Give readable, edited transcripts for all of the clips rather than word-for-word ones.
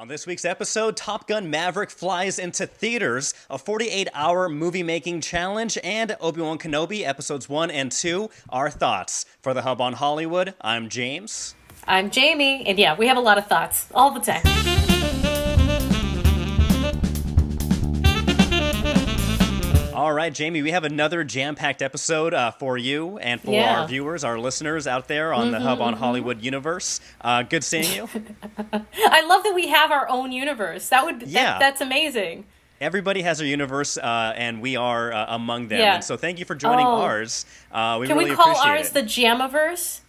On this week's episode, Top Gun Maverick flies into theaters, a 48-hour movie-making challenge, and Obi-Wan Kenobi episodes 1 and 2, our thoughts. For the Hub on Hollywood, I'm James. I'm Jamie, and yeah, we have a lot of thoughts all the time. All right, Jamie, we have another jam-packed episode for you and for our viewers, our listeners out there on the Hub on Hollywood universe. Good seeing you. I love that we have our own universe. That's amazing. Everybody has their universe, and we are among them. Yeah. And so thank you for joining ours. We Can really we call appreciate ours it. the Jamiverse?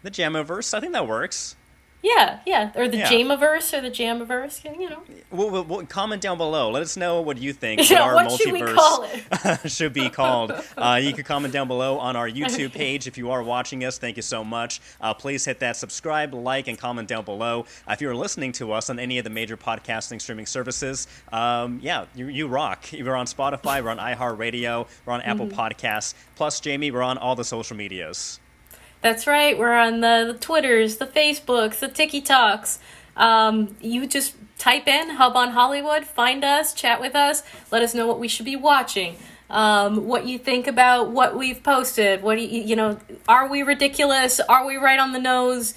The Jamiverse, I think that works. Yeah. Or the Jamiverse or the Jamiverse, you know. We'll comment down below. Let us know what you think What should we call it? Should be called. You can comment down below on our YouTube page. If you are watching us, thank you so much. Please hit that subscribe, like, and comment down below. If you're listening to us on any of the major podcasting streaming services, you rock. We're on Spotify, we're on iHeartRadio, we're on Apple Podcasts. Plus, Jamie, we're on all the social medias. That's right. We're on the Twitters, the Facebooks, the TikToks. You just type in Hub on Hollywood, find us, chat with us, let us know what we should be watching, what you think about what we've posted. What do you know? Are we ridiculous? Are we right on the nose?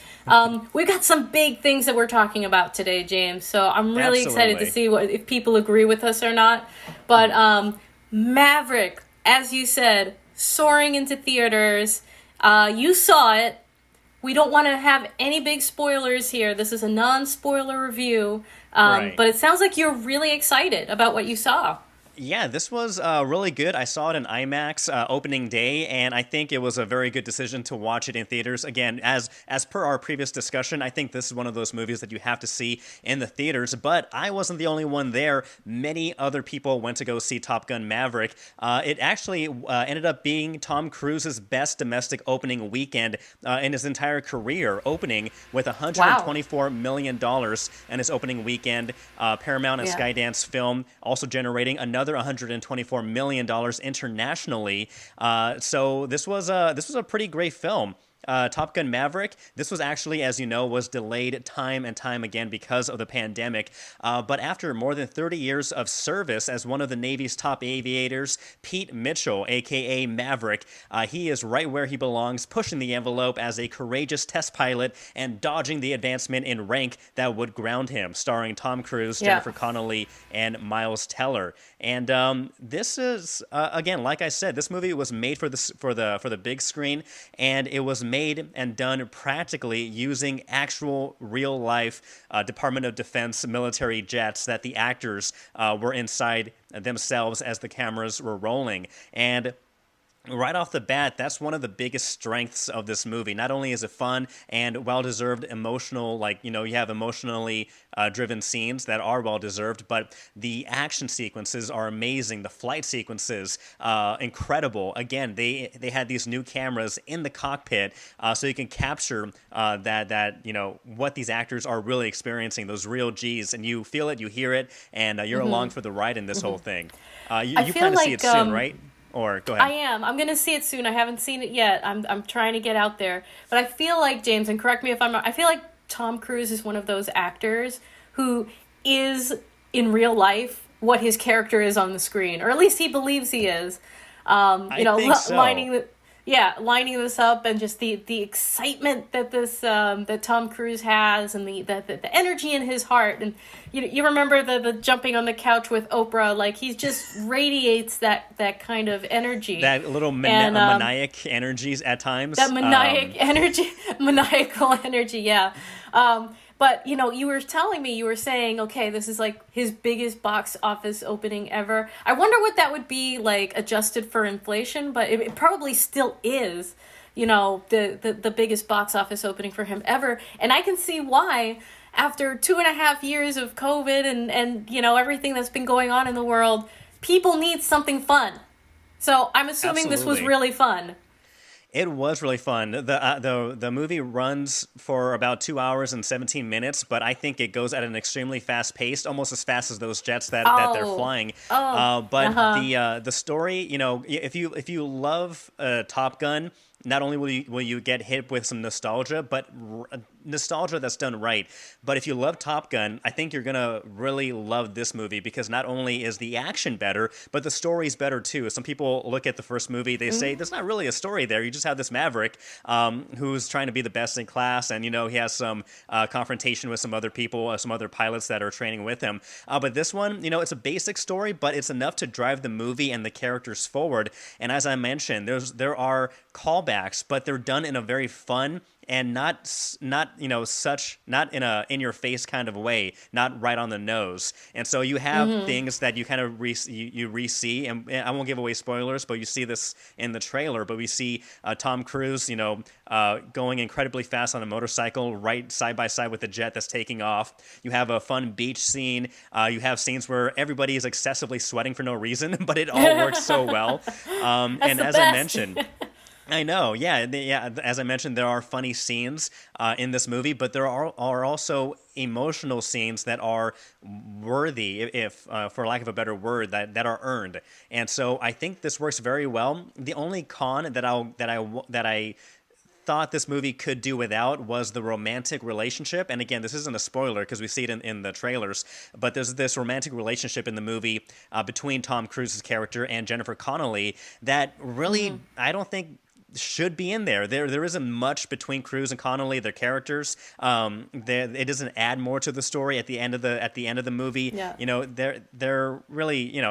We've got some big things that we're talking about today, James. So I'm really excited to see if people agree with us or not. But Maverick, as you said, soaring into theaters. You saw it. We don't want to have any big spoilers here. This is a non-spoiler review. But it sounds like you're really excited about what you saw. Yeah, this was really good. I saw it in IMAX opening day, and I think it was a very good decision to watch it in theaters. Again, as per our previous discussion, I think this is one of those movies that you have to see in the theaters, but I wasn't the only one there. Many other people went to go see Top Gun Maverick. It actually ended up being Tom Cruise's best domestic opening weekend in his entire career, opening with $124 million in his opening weekend. Paramount and Skydance Film also generating another $124 million internationally. So this was a pretty great film. Top Gun Maverick, this was actually, as you know, was delayed time and time again because of the pandemic. But after more than 30 years of service as one of the Navy's top aviators, Pete Mitchell, a.k.a. Maverick, he is right where he belongs, pushing the envelope as a courageous test pilot and dodging the advancement in rank that would ground him, starring Tom Cruise, Jennifer Connelly, and Miles Teller. And this is, again, like I said, this movie was made for the big screen, and it was made and done practically using actual real-life Department of Defense military jets that the actors were inside themselves as the cameras were rolling. And right off the bat, that's one of the biggest strengths of this movie. Not only is it fun and well-deserved emotional, you have emotionally driven scenes that are well-deserved, but the action sequences are amazing. The flight sequences, incredible. Again, they had these new cameras in the cockpit, so you can capture what these actors are really experiencing, those real G's, and you feel it, you hear it, and you're along for the ride in this whole thing. You plan to see it soon, right? Or go ahead. I am. I'm going to see it soon. I haven't seen it yet. I'm trying to get out there. But I feel like, James, and correct me if I'm wrong, I feel like Tom Cruise is one of those actors who is, in real life, what his character is on the screen. Or at least he believes he is. I think so. Lining this up and just the excitement that that Tom Cruise has and the energy in his heart. And you remember the jumping on the couch with Oprah, like he just radiates that kind of energy. That little maniac energies at times. That maniacal energy, yeah. But, you were telling me, you were saying, okay, this is like his biggest box office opening ever. I wonder what that would be like adjusted for inflation, but it probably still is, the biggest box office opening for him ever. And I can see why, after 2.5 years of COVID and everything that's been going on in the world, people need something fun. So I'm assuming This was really fun. It was really fun. The movie runs for about 2 hours and 17 minutes, but I think it goes at an extremely fast pace, almost as fast as those jets that they're flying. The story, if you love Top Gun, not only will you get hit with some nostalgia, but nostalgia that's done right. But if you love Top Gun, I think you're gonna really love this movie because not only is the action better, but the story's better too. Some people look at the first movie, they say there's not really a story there. You just have this Maverick who's trying to be the best in class, and he has some confrontation with some other people, some other pilots that are training with him. But this one, it's a basic story, but it's enough to drive the movie and the characters forward. And as I mentioned, there are callbacks, but they're done in a very fun and not not in your face kind of way, not right on the nose. And so you have things that you kind of you re-see, and I won't give away spoilers, but you see this in the trailer. But we see Tom Cruise, going incredibly fast on a motorcycle, right side by side with the jet that's taking off. You have a fun beach scene. You have scenes where everybody is excessively sweating for no reason, but it all works so well. And as I mentioned. I know, yeah. As I mentioned, there are funny scenes in this movie, but there are also emotional scenes that are worthy, if for lack of a better word, that are earned. And so I think this works very well. The only con that I thought this movie could do without was the romantic relationship. And again, this isn't a spoiler because we see it in the trailers, but there's this romantic relationship in the movie between Tom Cruise's character and Jennifer Connelly that really, I don't think should be in there. There isn't much between Cruise and Connelly, their characters. It doesn't add more to the story at the end of the movie. Yeah. They're really,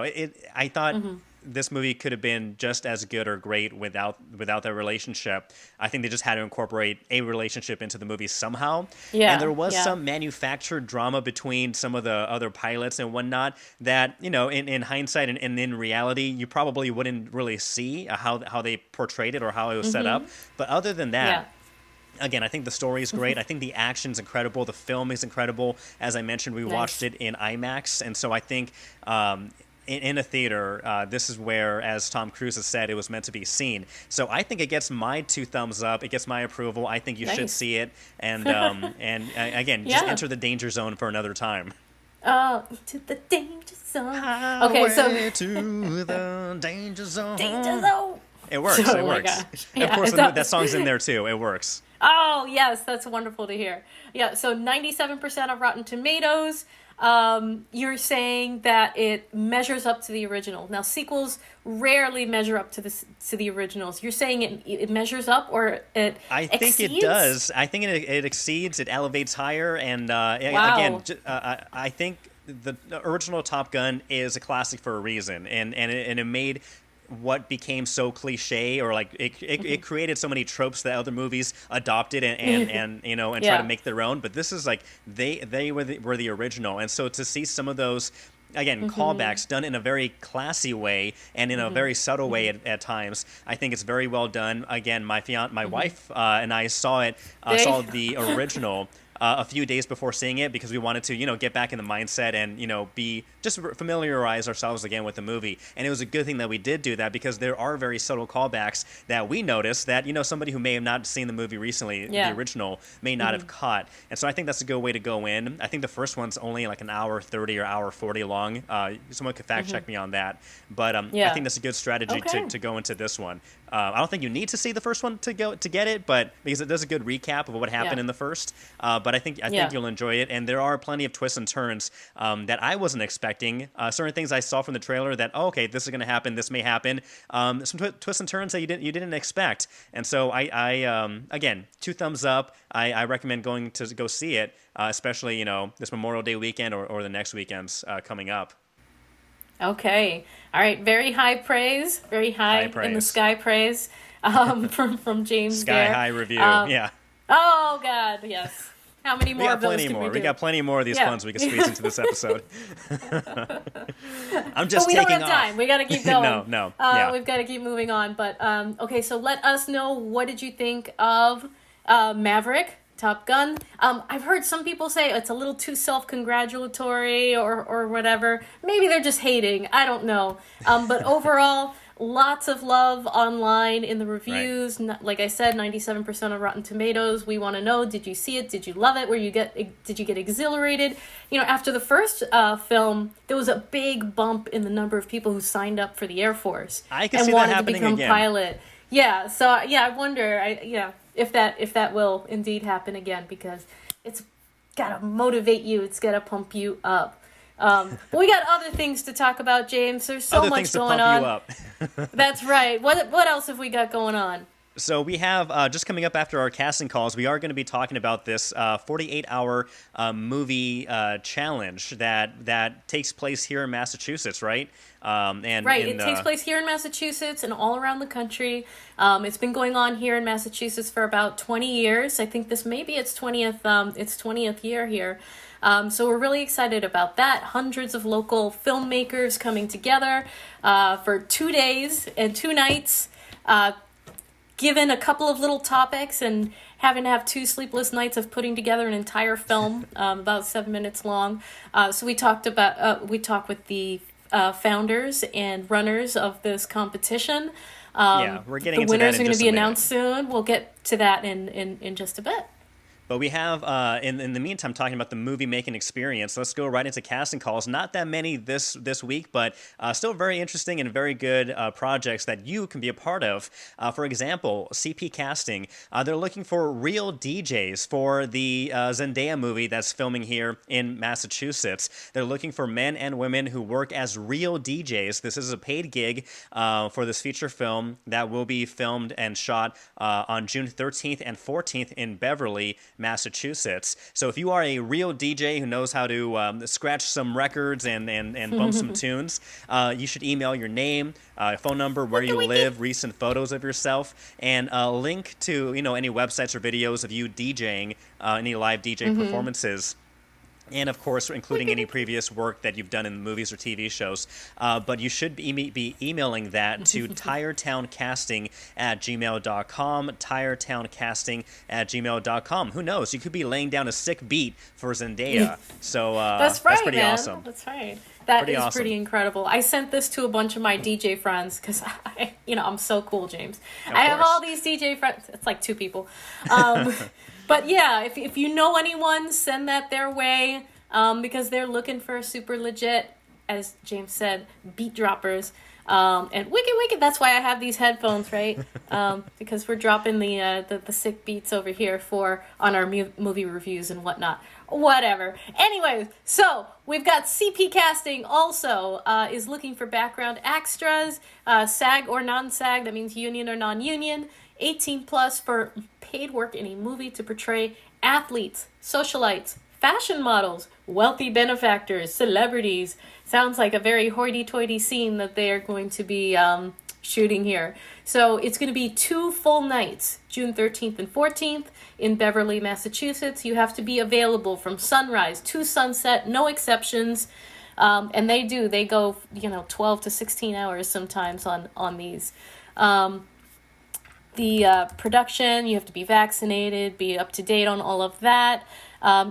I thought this movie could have been just as good or great without their relationship. I think they just had to incorporate a relationship into the movie somehow. Yeah. And there was some manufactured drama between some of the other pilots and whatnot that, in hindsight and in reality, you probably wouldn't really see how they portrayed it or how it was set up. But other than that, again, I think the story is great. I think the action's incredible. The film is incredible. As I mentioned, we watched it in IMAX. And so I think in a theater, this is where, as Tom Cruise has said, it was meant to be seen. So I think it gets my 2 thumbs up. It gets my approval. I think you should see it. And again, just enter the danger zone for another time. Oh, to the danger zone. Okay, so to the danger zone. Danger zone. It works. It works. And of course, that song's in there too. It works. Oh yes, that's wonderful to hear. Yeah, so 97% of Rotten Tomatoes. You're saying that it measures up to the original. Now, sequels rarely measure up to the originals. You're saying it measures up, or it I think exceeds? It does. I think it exceeds. It elevates higher. And again, I think the original Top Gun is a classic for a reason, and it made what became so cliche, or like it created so many tropes that other movies adopted and try to make their own. But this is like they were the original, and so to see some of those again callbacks done in a very classy way and in a very subtle way at times, I think it's very well done. Again, my wife and I saw the original a few days before seeing it because we wanted to, get back in the mindset and, be just familiarize ourselves again with the movie. And it was a good thing that we did do that because there are very subtle callbacks that we noticed that, somebody who may have not seen the movie recently, the original, may not have caught. And so I think that's a good way to go in. I think the first one's only like an hour 30 or hour 40 long. Someone could fact check me on that. But I think that's a good strategy to go into this one. I don't think you need to see the first one to get it, but because it does a good recap of what happened in the first. But I think you'll enjoy it, and there are plenty of twists and turns that I wasn't expecting. Certain things I saw from the trailer that okay, this is going to happen, this may happen. Some twists and turns that you didn't expect, and so I again 2 thumbs up. I recommend going to go see it, especially this Memorial Day weekend or the next weekends coming up. Okay. All right. Very high praise. Very high in the sky praise from James. Sky there. High review. Oh God. Yes. How many more of those can we do? We got plenty more of these puns we can squeeze into this episode. I'm just we taking don't have time. We got to keep going. No. We've got to keep moving on. But okay. So let us know, what did you think of Maverick? Top Gun. I've heard some people say it's a little too self-congratulatory or whatever. Maybe they're just hating. I don't know. But overall, lots of love online in the reviews. Right. Like I said, 97% of Rotten Tomatoes. We want to know, did you see it? Did you love it? Did you get exhilarated? After the first film, there was a big bump in the number of people who signed up for the Air Force. I can see that happening again. Pilot. Yeah, so I wonder. if that will indeed happen again, because it's gotta motivate you, it's gotta pump you up. But we got other things to talk about, James. There's so Other much things to going pump you on. up. That's right. What else have we got going on? So we have, just coming up after our casting calls, we are going to be talking about this 48-hour movie challenge that takes place here in Massachusetts, right? And Right, it takes place here in Massachusetts and all around the country. It's been going on here in Massachusetts for about 20 years. I think this may be its 20th year here. So we're really excited about that. Hundreds of local filmmakers coming together for 2 days and 2 nights, given a couple of little topics and having to have 2 sleepless nights of putting together an entire film, about 7 minutes long. So we talked with the founders and runners of this competition. Yeah, we're getting into that in just a minute. The winners are going to be announced soon. We'll get to that in just a bit. But we have, in the meantime, talking about the movie making experience. Let's go right into casting calls. Not that many this week, but still very interesting and very good projects that you can be a part of. For example, CP Casting. They're looking for real DJs for the Zendaya movie that's filming here in Massachusetts. They're looking for men and women who work as real DJs. This is a paid gig for this feature film that will be filmed and shot on June 13th and 14th in Beverly, Massachusetts. So if you are a real DJ who knows how to scratch some records and bump some tunes, you should email your name, phone number, where you live, recent photos of yourself, and a link to any websites or videos of you DJing, any live DJ performances. And, of course, including any previous work that you've done in movies or TV shows. But you should be emailing that to tiretowncasting@gmail.com, tiretowncasting@gmail.com. Who knows? You could be laying down a sick beat for Zendaya. So that's right, that's pretty man. awesome. That's right. That pretty is awesome. pretty incredible. I sent this to a bunch of my DJ friends because I'm so cool, James. Of I have course. all these DJ friends. It's like 2 people. But yeah, if you know anyone, send that their way, because they're looking for super legit, as James said, beat droppers. And wicked. That's why I have these headphones, right? Because we're dropping the sick beats over here on our movie reviews and whatnot. Whatever. Anyways, so we've got CP Casting also is looking for background extras, SAG or non-SAG. That means union or non-union. 18 plus for paid work in a movie to portray athletes, socialites, fashion models, wealthy benefactors, celebrities. Sounds like a very hoity-toity scene that they are going to be shooting here. So it's going to be 2 full nights, June 13th and 14th in Beverly, Massachusetts. You have to be available from sunrise to sunset, no exceptions. And they go 12 to 16 hours sometimes on these. The production, you have to be vaccinated, be up to date on all of that.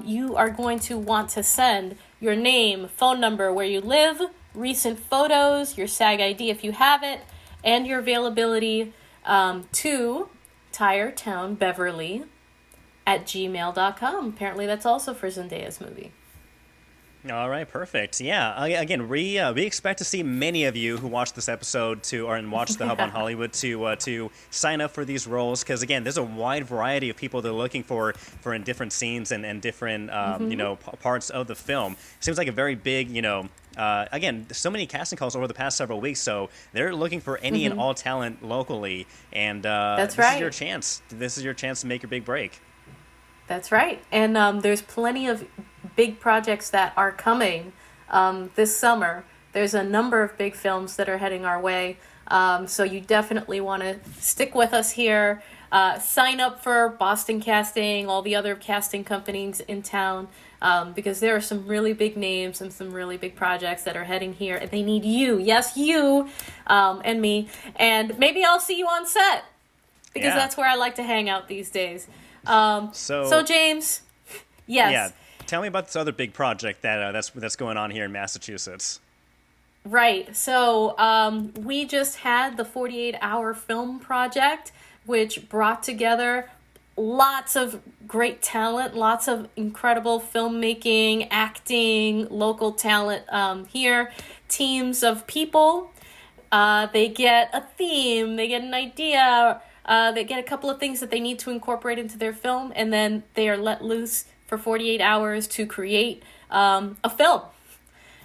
You are going to want to send your name, phone number, where you live, recent photos, your SAG ID if you have it, and your availability to tiretownbeverly@gmail.com. Apparently that's also for Zendaya's movie. All right, perfect. Yeah, again, we expect to see many of you who watch this episode and watch the Hub on Hollywood to sign up for these roles, because again, there's a wide variety of people they're looking for in different scenes and different parts of the film. It seems like a very big again, so many casting calls over the past several weeks, so they're looking for any and all talent locally, and That's this right. is your chance. This is your chance to make your big break. That's right. And there's plenty of big projects that are coming this summer. There's a number of big films that are heading our way. So you definitely want to stick with us here. Sign up for Boston Casting, all the other casting companies in town, because there are some really big names and some really big projects that are heading here. And they need you. Yes, you and me. And maybe I'll see you on set, because that's where I like to hang out these days. So James, yes. Yeah. Tell me about this other big project that's going on here in Massachusetts. Right. So we just had the 48-hour film project, which brought together lots of great talent, lots of incredible filmmaking, acting, local talent here, teams of people. They get a theme, they get an idea, They get a couple of things that they need to incorporate into their film, and then they are let loose for 48 hours to create a film.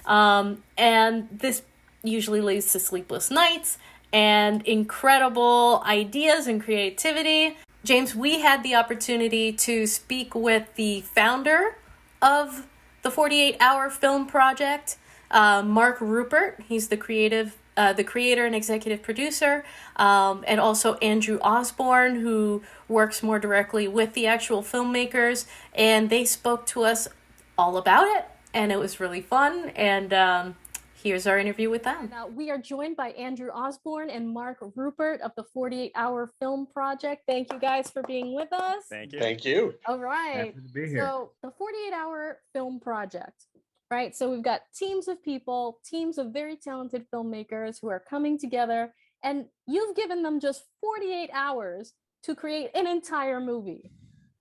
And this usually leads to sleepless nights and incredible ideas and creativity. James, we had the opportunity to speak with the founder of the 48-hour film project, Mark Rupert. He's the creator and executive producer, and also Andrew Osborne, who works more directly with the actual filmmakers. And they spoke to us all about it, and it was really fun. And here's our interview with them. Now, we are joined by Andrew Osborne and Mark Rupert of the 48-hour film project. Thank you guys for being with us. Thank you. Thank you. All right. Happy to be here. So the 48-hour film project, right? So we've got teams of people, teams of very talented filmmakers who are coming together, and you've given them just 48 hours to create an entire movie.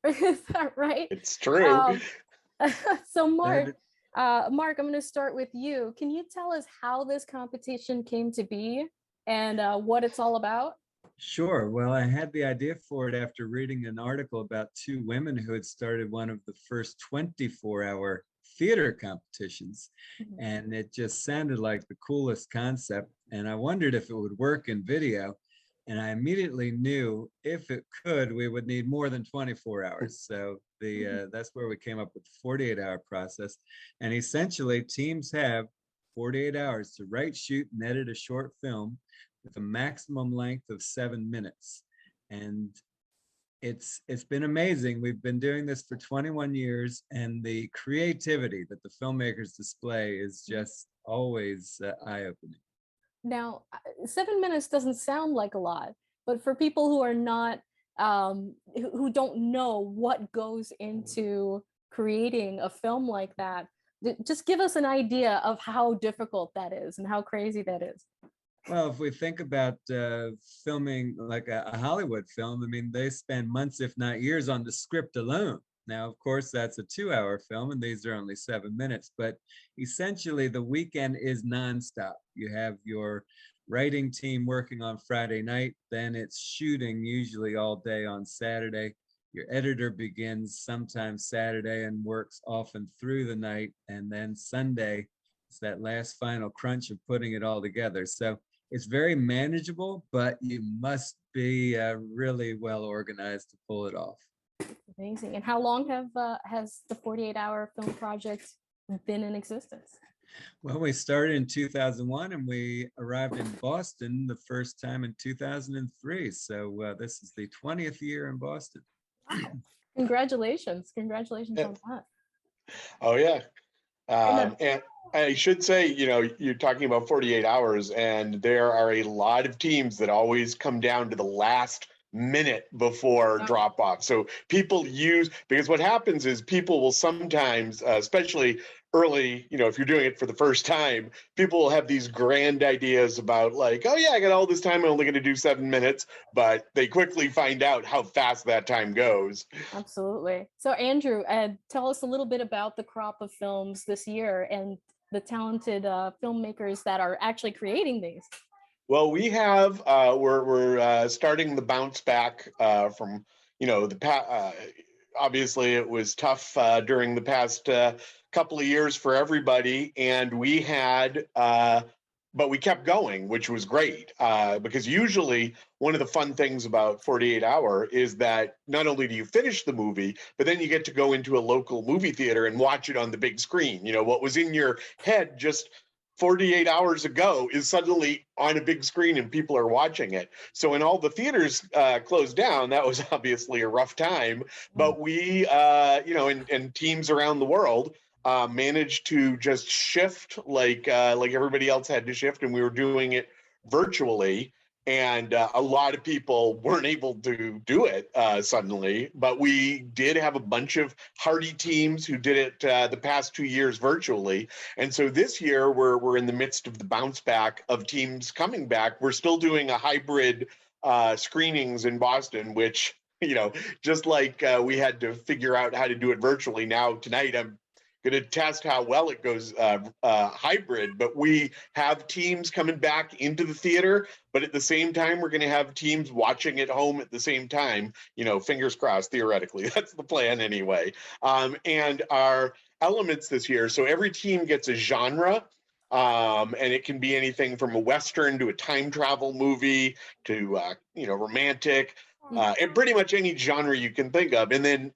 Is that right? It's true. So Mark, I'm going to start with you. Can you tell us how this competition came to be and what it's all about? Sure. Well, I had the idea for it after reading an article about two women who had started one of the first 24-hour theater competitions. Mhm. And it just sounded like the coolest concept. And I wondered if it would work in video. And I immediately knew if it could, we would need more than 24 hours. So that's where we came up with the 48-hour process. And essentially, teams have 48 hours to write, shoot, and edit a short film with a maximum length of 7 minutes. And it's been amazing. We've been doing this for 21 years, and the creativity that the filmmakers display is just always eye-opening. Now, 7 minutes doesn't sound like a lot, but for people who are not, who don't know what goes into creating a film like that, just give us an idea of how difficult that is and how crazy that is. Well, if we think about filming like a Hollywood film, I mean, they spend months, if not years, on the script alone. Now, of course, that's a 2-hour film, and these are only 7 minutes, but essentially the weekend is nonstop. You have your writing team working on Friday night, then it's shooting usually all day on Saturday. Your editor begins sometime Saturday and works often through the night, and then Sunday, it's that last final crunch of putting it all together. So it's very manageable, but you must be really well organized to pull it off. Amazing. And how long has the 48-hour film project been in existence? Well, we started in 2001 and we arrived in Boston the first time in 2003. So this is the 20th year in Boston. Wow. Congratulations. Congratulations Yeah. on that. Oh, yeah. And I should say, you're talking about 48 hours, and there are a lot of teams that always come down to the last minute before drop off. So because what happens is people will sometimes, especially early, if you're doing it for the first time, people will have these grand ideas about like, oh yeah, I got all this time, I'm only going to do 7 minutes, but they quickly find out how fast that time goes. Absolutely. So Andrew, tell us a little bit about the crop of films this year and the talented filmmakers that are actually creating these. Well, we have we're starting the bounce back from obviously it was tough during the past couple of years for everybody, and we had but we kept going, which was great because usually one of the fun things about 48 Hour is that not only do you finish the movie, but then you get to go into a local movie theater and watch it on the big screen. What was in your head just 48 hours ago is suddenly on a big screen and people are watching it. So when all the theaters closed down, that was obviously a rough time. But we, and teams around the world managed to just shift like everybody else had to shift, and we were doing it virtually. And a lot of people weren't able to do it suddenly, but we did have a bunch of hardy teams who did it the past 2 years virtually. And so this year we're in the midst of the bounce back of teams coming back. We're still doing a hybrid screenings in Boston, which, just like we had to figure out how to do it virtually. Now tonight I'm going to test how well it goes hybrid. But we have teams coming back into the theater, but at the same time, we're going to have teams watching at home at the same time. Fingers crossed, theoretically. That's the plan anyway. And our elements this year, so every team gets a genre. And it can be anything from a Western to a time travel movie to, romantic, and pretty much any genre you can think of. And then,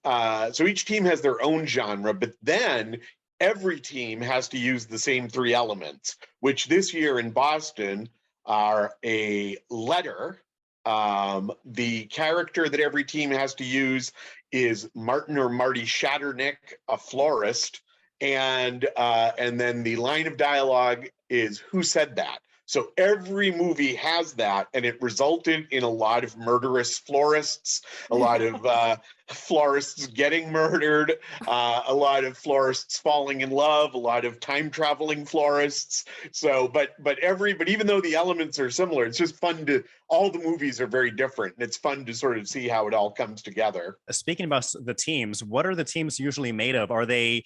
so each team has their own genre, but then every team has to use the same 3 elements, which this year in Boston are a letter. The character that every team has to use is Martin or Marty Shatternick, a florist. And then the line of dialogue is "Who said that?" So every movie has that, and it resulted in a lot of murderous florists, a lot of florists getting murdered, a lot of florists falling in love, a lot of time traveling florists. So, but even though the elements are similar, it's just fun to. All the movies are very different, and it's fun to sort of see how it all comes together. Speaking about the teams, what are the teams usually made of? Are they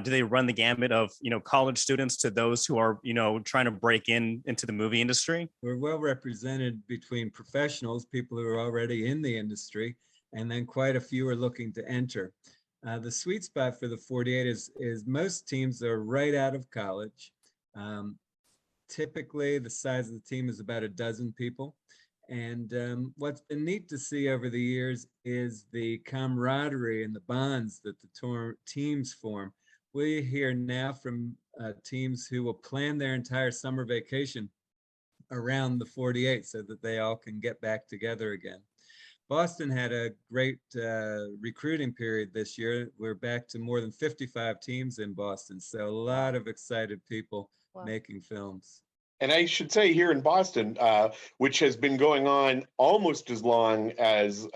do they run the gamut of college students to those who are trying to break into the movie industry? We're well represented between professionals, people who are already in the industry, and then quite a few are looking to enter. The sweet spot for the 48 is most teams are right out of college. Typically, the size of the team is about a dozen people. And what's been neat to see over the years is the camaraderie and the bonds that the teams form. We hear now from teams who will plan their entire summer vacation around the 48 so that they all can get back together again. Boston had a great recruiting period this year. We're back to more than 55 teams in Boston, so a lot of excited people making films. And I should say here in Boston, which has been going on almost as long as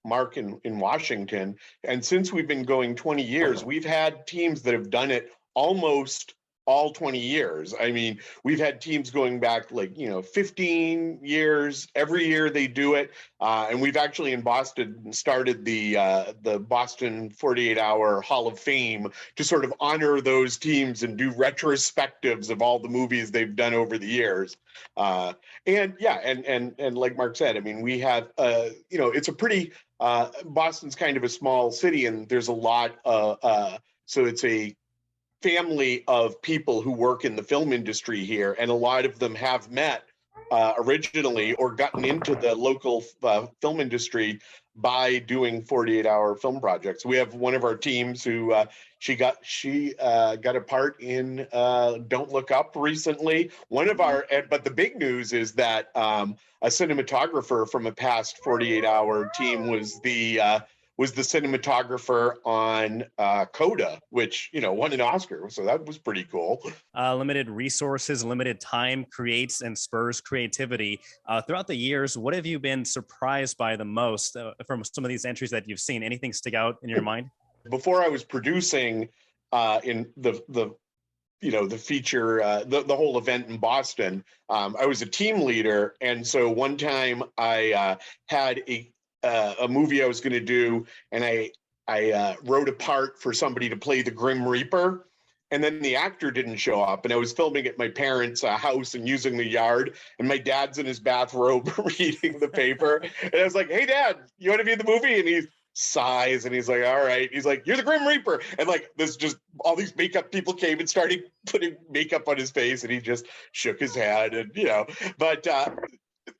Mark in Washington, and since we've been going 20 years, we've had teams that have done it almost all 20 years. I mean, we've had teams going back 15 years. Every year they do it. And we've actually in Boston started the Boston 48-Hour Hall of Fame to sort of honor those teams and do retrospectives of all the movies they've done over the years. And like Mark said, I mean, we have, it's a pretty, Boston's kind of a small city, and there's a lot, so it's a family of people who work in the film industry here, and a lot of them have met originally or gotten into the local film industry by doing 48-hour film projects. We have one of our teams who she got a part in Don't Look Up recently. But the big news is that a cinematographer from a past 48-hour team was the cinematographer on Coda, which, won an Oscar. So that was pretty cool. Limited resources, limited time creates and spurs creativity. Throughout the years, what have you been surprised by the most from some of these entries that you've seen? Anything stick out in your mind? Before I was producing in the feature, the whole event in Boston, I was a team leader. And so one time I had a movie I was going to do, and I wrote a part for somebody to play the Grim Reaper, and then the actor didn't show up, and I was filming at my parents' house and using the yard, and my dad's in his bathrobe reading the paper, and I was like, "Hey, Dad, you want to be in the movie?" And he sighs, and he's like, "All right." He's like, "You're the Grim Reaper," and just all these makeup people came and started putting makeup on his face, and he just shook his head, and but.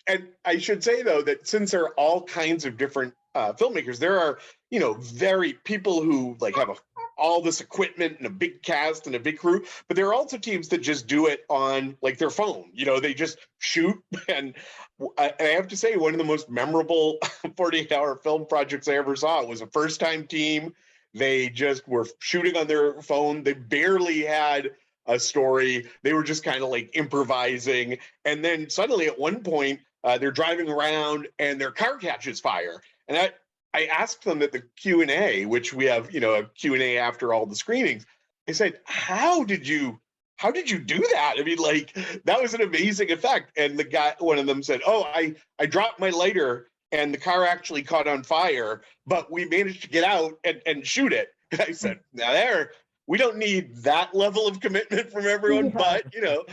And I should say, though, that since there are all kinds of different filmmakers, there are, very people who have all this equipment and a big cast and a big crew, but there are also teams that just do it on their phone. They just shoot. And I have to say, one of the most memorable 48-hour film projects I ever saw was a first-time team. They just were shooting on their phone. They barely had a story. They were just kind of improvising. And then suddenly at one point, they're driving around and their car catches fire. And I asked them at the Q&A, which we have, a Q&A after all the screenings. I said, how did you do that? I mean, that was an amazing effect. And one of them said, "Oh, I dropped my lighter and the car actually caught on fire, but we managed to get out and shoot it." And I said, "Now we don't need that level of commitment from everyone, Yeah. but you know,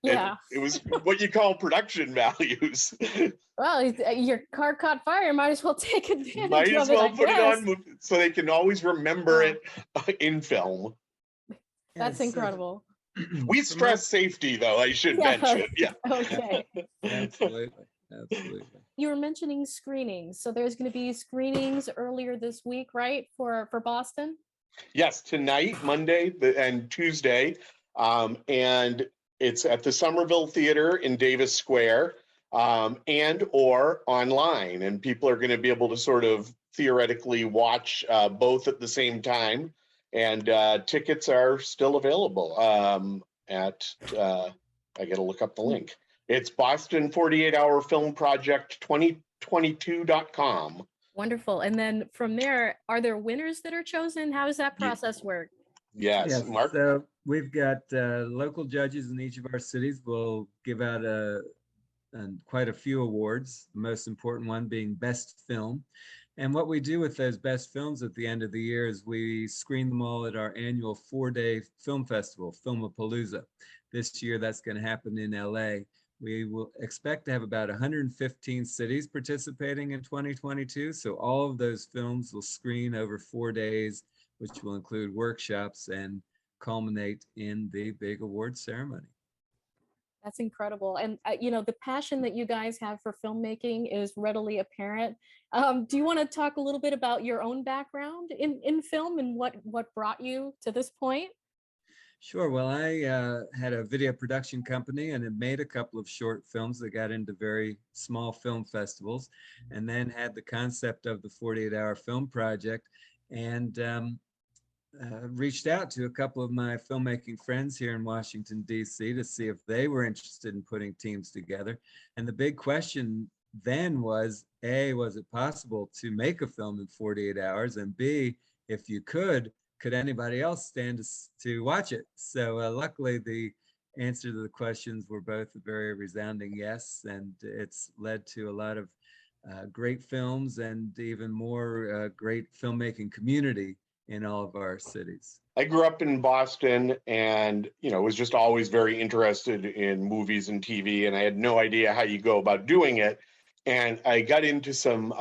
Yeah. it was what you call production values. Well, your car caught fire. Might as well take advantage Might as of it, well I put it guess. on so they can always remember Yeah. it in film. That's Yes, incredible. We from my stress safety, though, I should Yeah. mention. Yeah. Okay. absolutely, absolutely. You were mentioning screenings, so there's going to be screenings earlier this week, right? For Boston. Yes, tonight, Monday, and Tuesday, and it's at the Somerville Theater in Davis Square, and or online, and people are going to be able to sort of theoretically watch both at the same time, and tickets are still available at I got to look up the link. It's Boston 48-hour Film Project 2022.com. Wonderful. And then from there, are there winners that are chosen? How does that process work? Yes, Yes, Mark. so we've got local judges in each of our cities. We'll give out quite a few awards, the most important one being Best Film. And what we do with those best films at the end of the year is we screen them all at our annual 4-day film festival, Filmapalooza. This year, that's going to happen in LA. We will expect to have about 115 cities participating in 2022. So all of those films will screen over 4 days, which will include workshops and culminate in the big award ceremony. That's incredible. And, the passion that you guys have for filmmaking is readily apparent. Do you want to talk a little bit about your own background in film and what brought you to this point? Sure. Well, I had a video production company and had made a couple of short films that got into very small film festivals, and then had the concept of the 48-hour film project, and reached out to a couple of my filmmaking friends here in Washington, D.C. to see if they were interested in putting teams together. And the big question then was, A, was it possible to make a film in 48 hours? And B, if you could anybody else stand to watch it? So luckily, the answer to the questions were both a very resounding yes, and it's led to a lot of great films and even more great filmmaking community in all of our cities. I grew up in Boston and, was just always very interested in movies and TV, and I had no idea how you go about doing it. And I got into some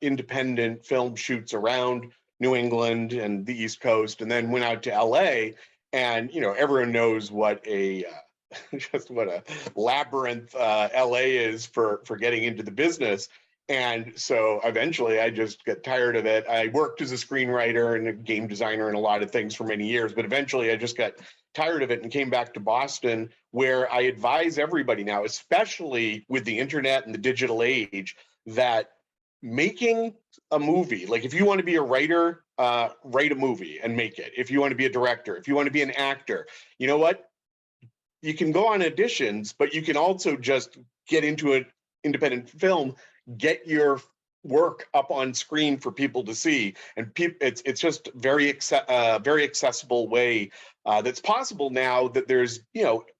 independent film shoots around New England and the East Coast, and then went out to LA. And, everyone knows what a just what a labyrinth LA is for getting into the business. And so eventually I just got tired of it. I worked as a screenwriter and a game designer and a lot of things for many years, but eventually I just got tired of it and came back to Boston, where I advise everybody now, especially with the internet and the digital age, that making a movie, like if you want to be a writer, write a movie and make it. If you want to be a director, if you want to be an actor, you know what? You can go on auditions, but you can also just get into an independent film, get your work up on screen for people to see, and it's just very accessible way that's possible now that there's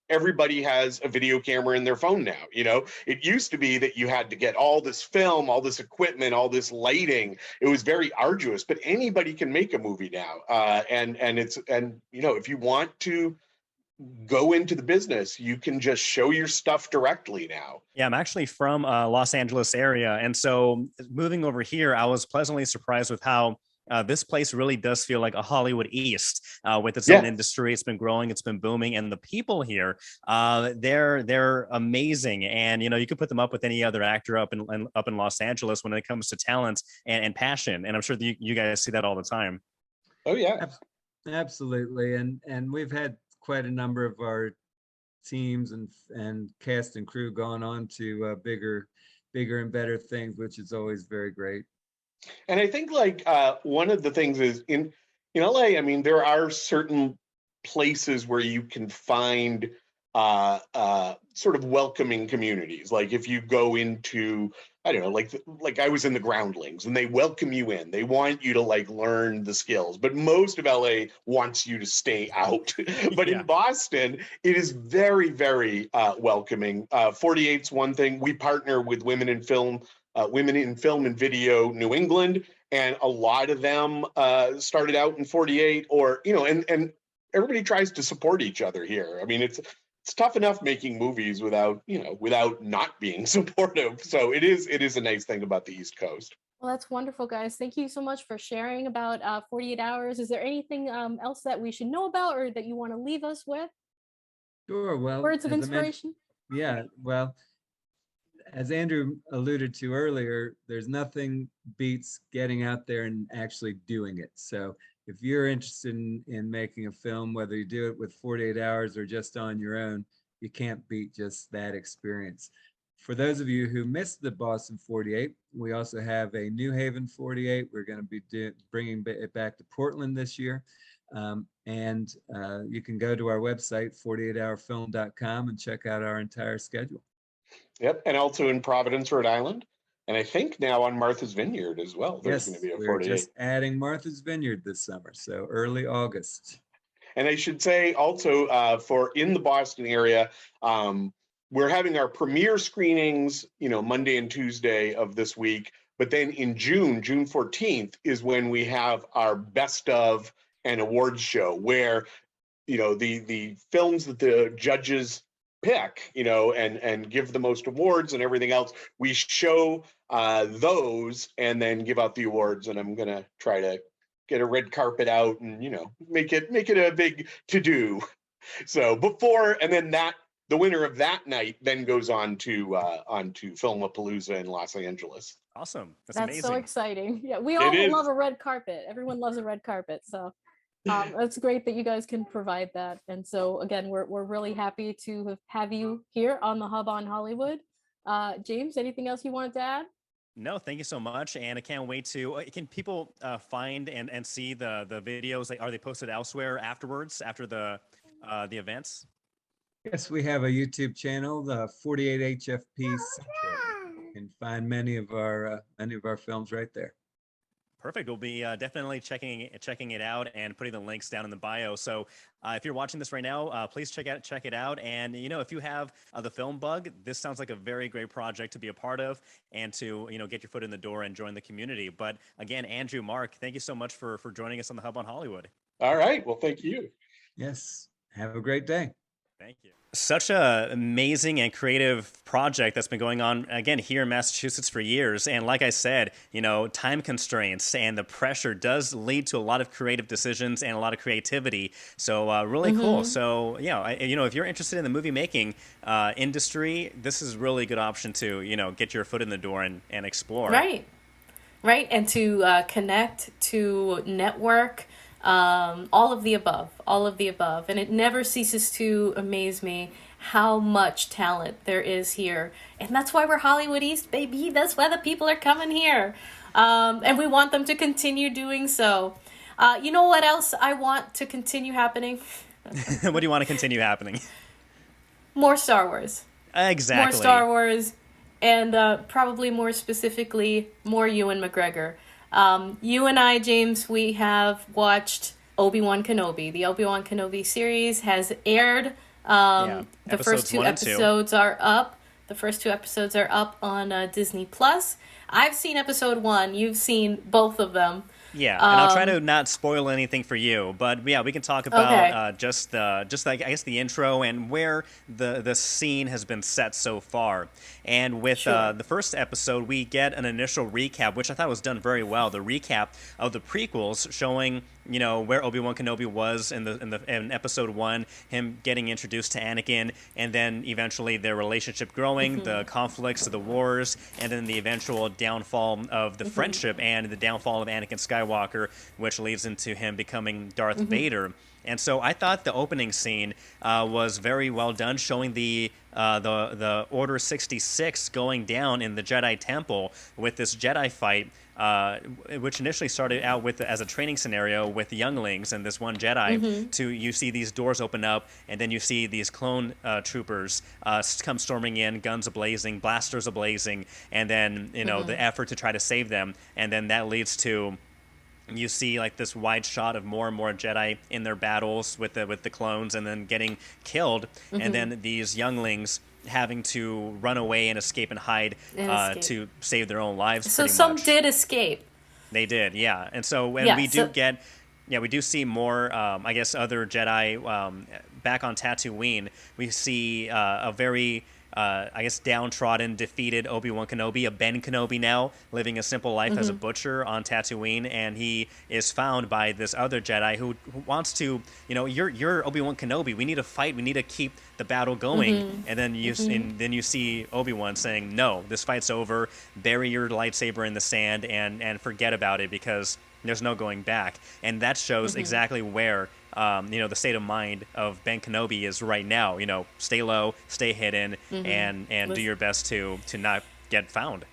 everybody has a video camera in their phone now. It used to be that you had to get all this film, all this equipment, all this lighting. It was very arduous, but anybody can make a movie now, and if you want to go into the business, you can just show your stuff directly now. Yeah, I'm actually from Los Angeles area. And so moving over here, I was pleasantly surprised with how this place really does feel like a Hollywood East with its own industry. It's been growing, it's been booming, and the people here, they're amazing. And you could put them up with any other actor up in Los Angeles when it comes to talent and passion. And I'm sure that you guys see that all the time. Oh yeah, absolutely. And we've had quite a number of our teams and cast and crew gone on to bigger and better things, which is always very great. And I think one of the things is in LA, I mean, there are certain places where you can find sort of welcoming communities. Like if you go into, I don't know, like I was in the Groundlings, and they welcome you in. They want you to learn the skills, but most of LA wants you to stay out. But in Boston, it is very, very welcoming. 48's one thing. We partner with Women in Film and Video New England, and a lot of them started out in 48, or and everybody tries to support each other here. I mean, it's tough enough making movies without not being supportive. So it is a nice thing about the East Coast. Well, that's wonderful, guys. Thank you so much for sharing about 48 Hours. Is there anything else that we should know about or that you want to leave us with? Sure. Well, Words of as I mentioned, inspiration? yeah. Well, as Andrew alluded to earlier, there's nothing beats getting out there and actually doing it. So if you're interested in making a film, whether you do it with 48 Hours or just on your own, you can't beat just that experience. For those of you who missed the Boston 48, we also have a New Haven 48. We're going to be bringing it back to Portland this year. And you can go to our website, 48hourfilm.com, and check out our entire schedule. Yep, and also in Providence, Rhode Island, and I think now on Martha's Vineyard as well. There's going to be a 48. We're just adding Martha's Vineyard this summer, so early August. And I should say also for in the Boston area, we're having our premiere screenings, Monday and Tuesday of this week. But then in June 14th is when we have our best of and awards show, where the films that the judges pick, and give the most awards and everything else. We show those and then give out the awards. And I'm gonna try to get a red carpet out and make it a big to-do. So before, and then the winner of that night then goes on to Filmapalooza in Los Angeles. Awesome. That's That's amazing. so exciting. Yeah, we all love a red carpet. Everyone loves a red carpet. So that's great that you guys can provide that. And so again, we're really happy to have you here on the Hub on Hollywood. James, anything else you wanted to add? No, thank you so much, and I can't wait to. Can people find and see the videos? Are they posted elsewhere afterwards, after the events? Yes, we have a YouTube channel, the 48HFP Central. You can find many of our films right there. Perfect. We'll be definitely checking it out and putting the links down in the bio. So if you're watching this right now, please check it out. And if you have the film bug, this sounds like a very great project to be a part of and to get your foot in the door and join the community. But again, Andrew, Mark, thank you so much for joining us on the Hub on Hollywood. All right. Well, thank you. Yes. Have a great day. Thank you. Such a amazing and creative project that's been going on, again, here in Massachusetts for years. And like I said, time constraints and the pressure does lead to a lot of creative decisions and a lot of creativity. So really cool. So, if you're interested in the movie making industry, this is really a good option to, get your foot in the door and explore. Right. And to connect, to network, all of the above. And it never ceases to amaze me how much talent there is here. And that's why we're Hollywood East, baby. That's why the people are coming here. And we want them to continue doing so. You know what else I want to continue happening? What do you want to continue happening? More Star Wars. Exactly. More Star Wars. And probably more specifically, more Ewan McGregor. You and I, James, we have watched Obi-Wan Kenobi. The Obi-Wan Kenobi series has aired. The first two episodes are up. The first two episodes are up on Disney Plus. I've seen episode 1. You've seen both of them. Yeah, and I'll try to not spoil anything for you, but yeah, we can talk about just like I guess the intro and where the scene has been set so far. And with the first episode, we get an initial recap, which I thought was done very well. The recap of the prequels, showing where Obi-Wan Kenobi was in episode 1, him getting introduced to Anakin, and then eventually their relationship growing, the conflicts of the wars, and then the eventual downfall of the friendship and the downfall of Anakin Skywalker, which leads into him becoming Darth Vader. And so I thought the opening scene was very well done, showing the Order 66 going down in the Jedi Temple with this Jedi fight, which initially started out as a training scenario with younglings and this one Jedi. To you see these doors open up, and then you see these clone troopers come storming in, guns ablazing, blasters ablazing, and then the effort to try to save them, and then that leads to. You see like this wide shot of more and more Jedi in their battles with the clones, and then getting killed, and then these younglings having to run away and escape and hide to save their own lives. So some did escape. They did, yeah. And so when Yeah, we do so get, yeah, we do see more, I guess, other Jedi back on Tatooine. We see a very, I guess, downtrodden, defeated Obi-Wan Kenobi, a Ben Kenobi now, living a simple life as a butcher on Tatooine. And he is found by this other Jedi who wants to, you're Obi-Wan Kenobi. We need to fight. We need to keep the battle going. And then you see Obi-Wan saying, no, this fight's over. Bury your lightsaber in the sand and forget about it, because there's no going back. And that shows exactly where the state of mind of Ben Kenobi is right now. Stay low, stay hidden, and do your best to not get found.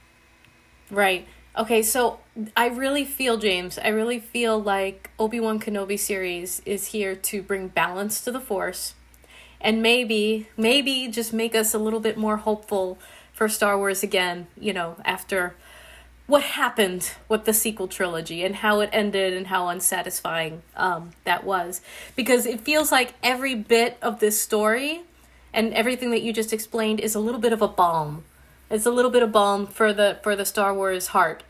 right. Okay, so I really feel, James, like Obi-Wan Kenobi series is here to bring balance to the Force, and maybe just make us a little bit more hopeful for Star Wars again, after what happened with the sequel trilogy and how it ended and how unsatisfying that was. Because it feels like every bit of this story and everything that you just explained is a little bit of a balm. It's a little bit of balm for the Star Wars heart.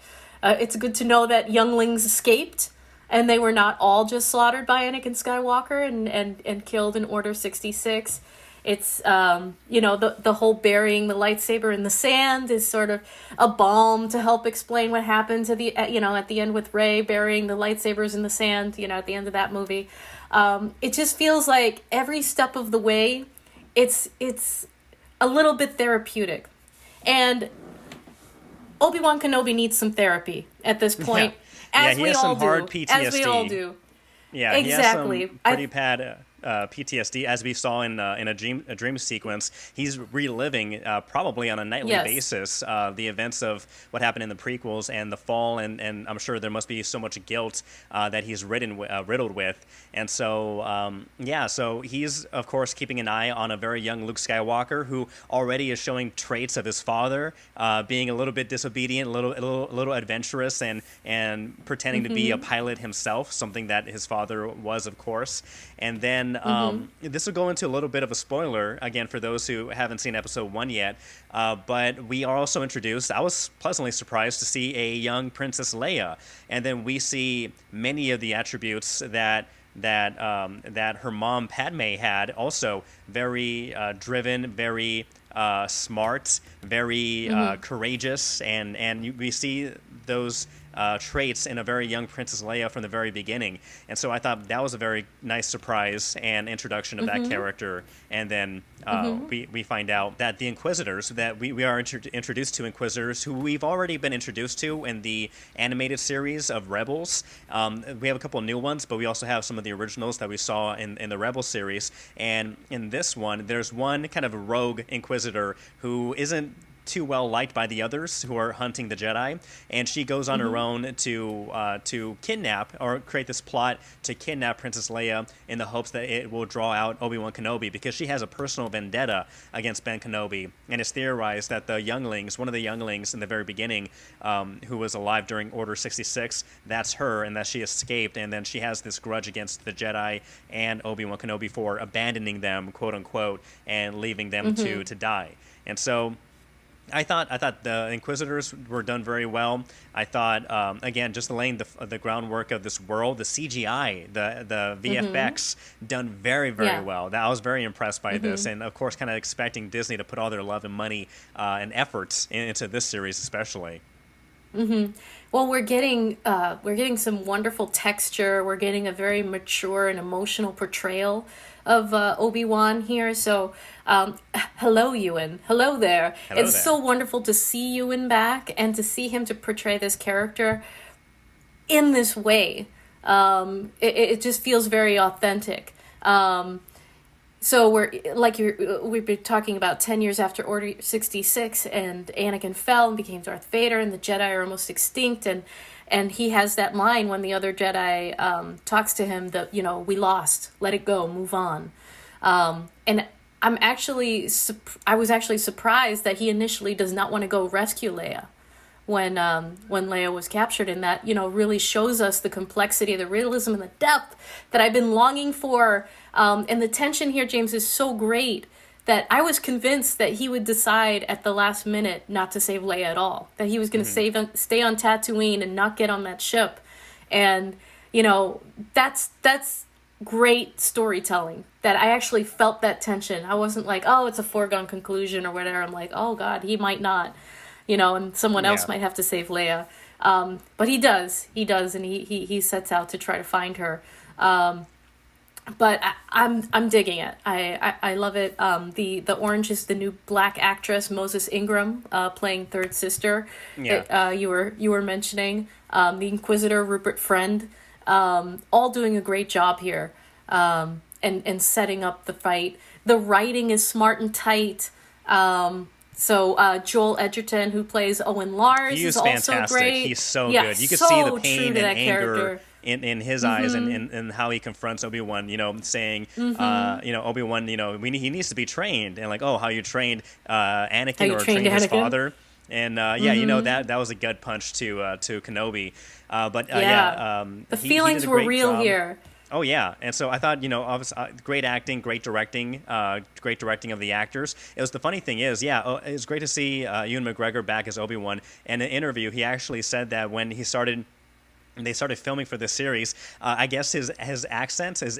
It's good to know that younglings escaped and they were not all just slaughtered by Anakin Skywalker and killed in Order 66. It's, the whole burying the lightsaber in the sand is sort of a balm to help explain what happened to at the end with Rey burying the lightsabers in the sand, at the end of that movie. It just feels like every step of the way, it's a little bit therapeutic. And Obi-Wan Kenobi needs some therapy at this point, as he we has all some do. hard PTSD. As we all do. Yeah, exactly. He has some pretty bad PTSD, as we saw in a dream sequence. He's reliving probably on a nightly basis the events of what happened in the prequels and the fall, and I'm sure there must be so much guilt that he's riddled with. And so so he's of course keeping an eye on a very young Luke Skywalker, who already is showing traits of his father, being a little bit disobedient, a little adventurous, and pretending to be a pilot himself, something that his father was, of course. And then this will go into a little bit of a spoiler, again, for those who haven't seen episode 1 yet, but we are also introduced, I was pleasantly surprised to see a young Princess Leia, and then we see many of the attributes that her mom Padme had, also very driven, very smart, very courageous, and we see those traits in a very young Princess Leia from the very beginning. And so I thought that was a very nice surprise and introduction of that character. And then we find out that the Inquisitors, that we are introduced to Inquisitors who we've already been introduced to in the animated series of Rebels. We have a couple of new ones, but we also have some of the originals that we saw in the Rebel series. And in this one, there's one kind of rogue Inquisitor who isn't too well liked by the others who are hunting the Jedi, and she goes on her own to kidnap, or create this plot to kidnap Princess Leia in the hopes that it will draw out Obi-Wan Kenobi, because she has a personal vendetta against Ben Kenobi. And it's theorized that one of the younglings in the very beginning, who was alive during Order 66, that's her, and that she escaped, and then she has this grudge against the Jedi and Obi-Wan Kenobi for abandoning them, quote unquote, and leaving them to die. And so I thought the Inquisitors were done very well. I thought, again, just laying the groundwork of this world, the CGI, the VFX, done very, very well. I was very impressed by this, and of course, kind of expecting Disney to put all their love and money and efforts into this series, especially. Well, we're getting some wonderful texture. We're getting a very mature and emotional portrayal of Obi-Wan here. So, hello, Ewan. Hello there. It's so wonderful to see Ewan back and to see him to portray this character in this way. It just feels very authentic. So we've been talking about 10 years after Order 66, and Anakin fell and became Darth Vader, and the Jedi are almost extinct, and he has that line when the other Jedi talks to him that, we lost, let it go, move on. And I was actually surprised that he initially does not want to go rescue Leia when Leia was captured, and that, really shows us the complexity, the realism, and the depth that I've been longing for. And the tension here, James, is so great that I was convinced that he would decide at the last minute not to save Leia at all. That he was going to stay on Tatooine and not get on that ship. And, you know, that's great storytelling, that I actually felt that tension. I wasn't like, oh, it's a foregone conclusion or whatever. I'm like, oh God, he might not, you know, and someone else might have to save Leia. But he does, and he sets out to try to find her. But I'm digging it. I love it. The orange is the new black actress, Moses Ingram, playing third sister. Yeah. That, you were mentioning. The Inquisitor, Rupert Friend, all doing a great job here. And setting up the fight. The writing is smart and tight. So Joel Edgerton, who plays Owen Lars, He is was also fantastic. great. He's so Yeah, good. You could so see the true pain to and that anger character. in his eyes, and how he confronts Obi-Wan, you know, saying, you know, Obi-Wan, you know, he needs to be trained, and like, oh, how you trained Anakin, you or trained trained his Anakin? father. And you know, that was a gut punch to Kenobi. But The he feelings did a were great real job. here. Oh yeah, and so I thought, you know, obviously, great acting, great directing of the actors. It was, the funny thing is, it was great to see Ewan McGregor back as Obi-Wan. In an interview, he actually said that when they started filming for this series, I guess his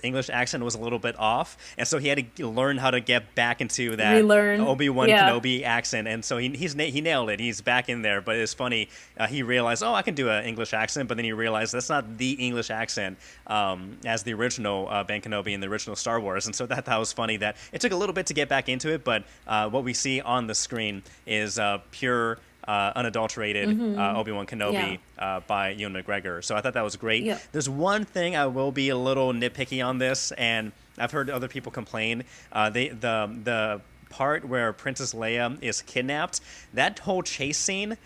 English accent was a little bit off, and so he had to learn how to get back into that Relearn. Obi-Wan Yeah. Kenobi accent, and so he nailed it. He's back in there, but it's funny. He realized, oh, I can do an English accent, but then he realized that's not the English accent as the original Ben Kenobi in the original Star Wars, and so that was funny. That it took a little bit to get back into it, but what we see on the screen is pure, unadulterated Obi-Wan Kenobi by Ewan McGregor. So I thought that was great. Yeah. There's one thing I will be a little nitpicky on this, and I've heard other people complain. The part where Princess Leia is kidnapped, that whole chase scene,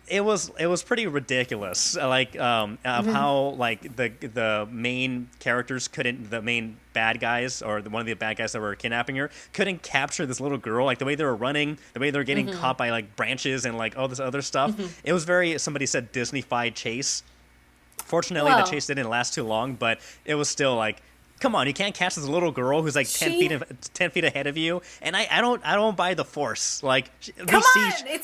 it was pretty ridiculous. Like of how like the main characters couldn't, the main bad guys, or one of the bad guys that were kidnapping her, couldn't capture this little girl. Like the way they were running, the way they were getting caught by like branches and like all this other stuff. It was very, somebody said, Disney-fied chase. Fortunately, the chase didn't last too long, but it was still like, come on, you can't catch this little girl who's like 10 feet ahead of you. And I don't buy the Force. Like,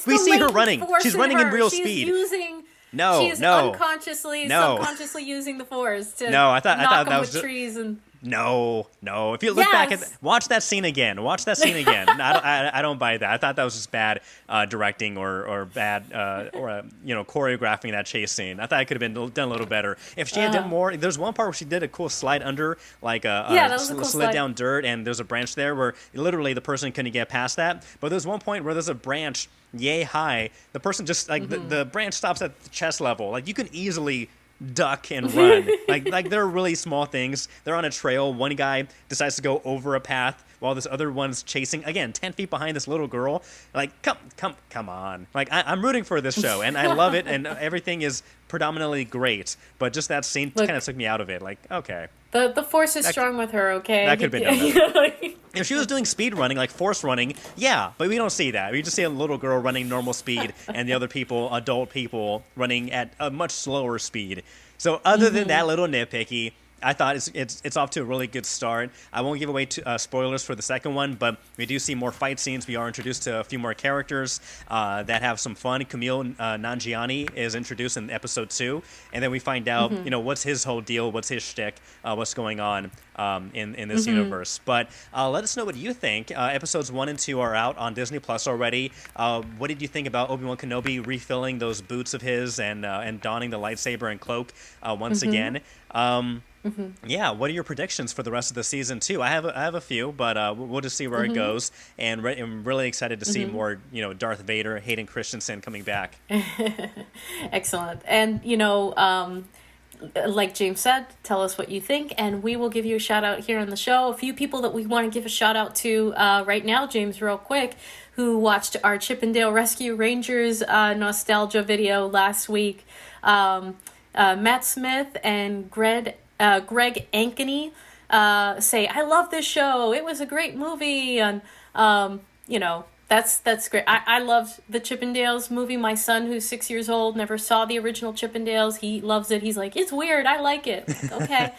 we see her running. She's running in real speed. She's unconsciously, subconsciously using the Force to knock them with trees and. No. If you look back watch that scene again. I don't buy that. I thought that was just bad directing or bad choreographing that chase scene. I thought it could have been done a little better. If she had done more, there's one part where she did a cool slide under, like slid down dirt, and there's a branch there where literally the person couldn't get past that. But there's one point where there's a branch yay high. The person just like the branch stops at the chest level. Like you can easily duck and run. like they're really small things. They're on a trail. One guy decides to go over a path while this other one's chasing, again, 10 feet behind this little girl. Like, come on. Like, I'm rooting for this show, and I love it, and everything is predominantly great, but just that scene kind of took me out of it. Like, okay. The Force is strong with her, okay? That could have been done better. If she was doing speed running, like Force running, yeah, but we don't see that. We just see a little girl running normal speed, and the other people, adult people, running at a much slower speed. So other than that little nitpicky, I thought it's off to a really good start. I won't give away spoilers for the second one, but we do see more fight scenes. We are introduced to a few more characters that have some fun. Camille Nanjiani is introduced in episode 2, and then we find out, what's his whole deal, what's his shtick, what's going on in this universe. But let us know what you think. Episodes 1 and 2 are out on Disney Plus already. What did you think about Obi-Wan Kenobi refilling those boots of his and donning the lightsaber and cloak once again? Yeah, what are your predictions for the rest of the season 2? I have a few, but we'll just see where it goes. And I'm really excited to see more, Darth Vader, Hayden Christensen coming back. Excellent. And, like James said, tell us what you think, and we will give you a shout out here on the show. A few people that we want to give a shout out to right now, James, real quick, who watched our Chippendale Rescue Rangers nostalgia video last week. Matt Smith and Greg Ankeny say, I love this show. It was a great movie. And, that's great. I loved the Chippendales movie. My son, who's 6 years old, never saw the original Chippendales. He loves it. He's like, it's weird. I like it. Okay.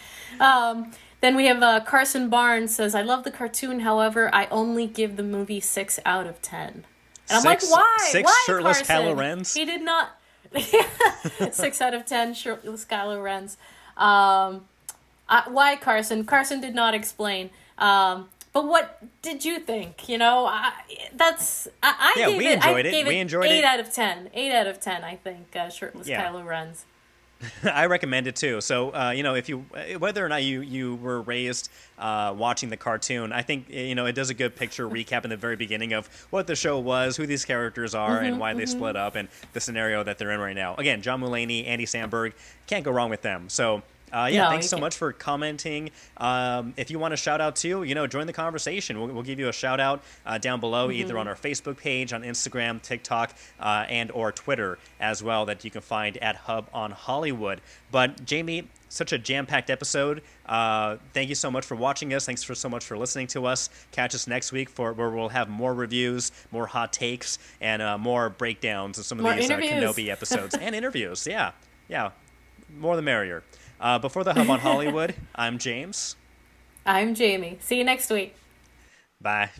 Then Then we have Carson Barnes says, I love the cartoon, however, I only give the movie 6 out of 10. And I'm like, why? Six Why, shirtless Carson? Kylo Rens? He did not. 6 out of 10 shirtless Kylo Rens. Why, Carson? Carson did not explain. But what did you think? You know, I we enjoyed it. We enjoyed it. 8 out of 10. 8 out of 10, I think, shirtless Kylo Rens. I recommend it too. So, you know, if you, whether or not you were raised watching the cartoon, I think, you know, it does a good picture recap in the very beginning of what the show was, who these characters are, and why they split up, and the scenario that they're in right now. Again, John Mulaney, Andy Samberg, can't go wrong with them. So, thanks so much for commenting. If you want a shout out too, you know, join the conversation. We'll give you a shout out down below, either on our Facebook page, on Instagram, TikTok, and or Twitter as well, that you can find at Hub on Hollywood. But Jamie, such a jam-packed episode. Thank you so much for watching us. Thanks so much for listening to us. Catch us next week where we'll have more reviews, more hot takes, and more breakdowns of some of these Kenobi episodes and interviews. Yeah, more the merrier. Before the Hub on Hollywood, I'm James. I'm Jamie. See you next week. Bye.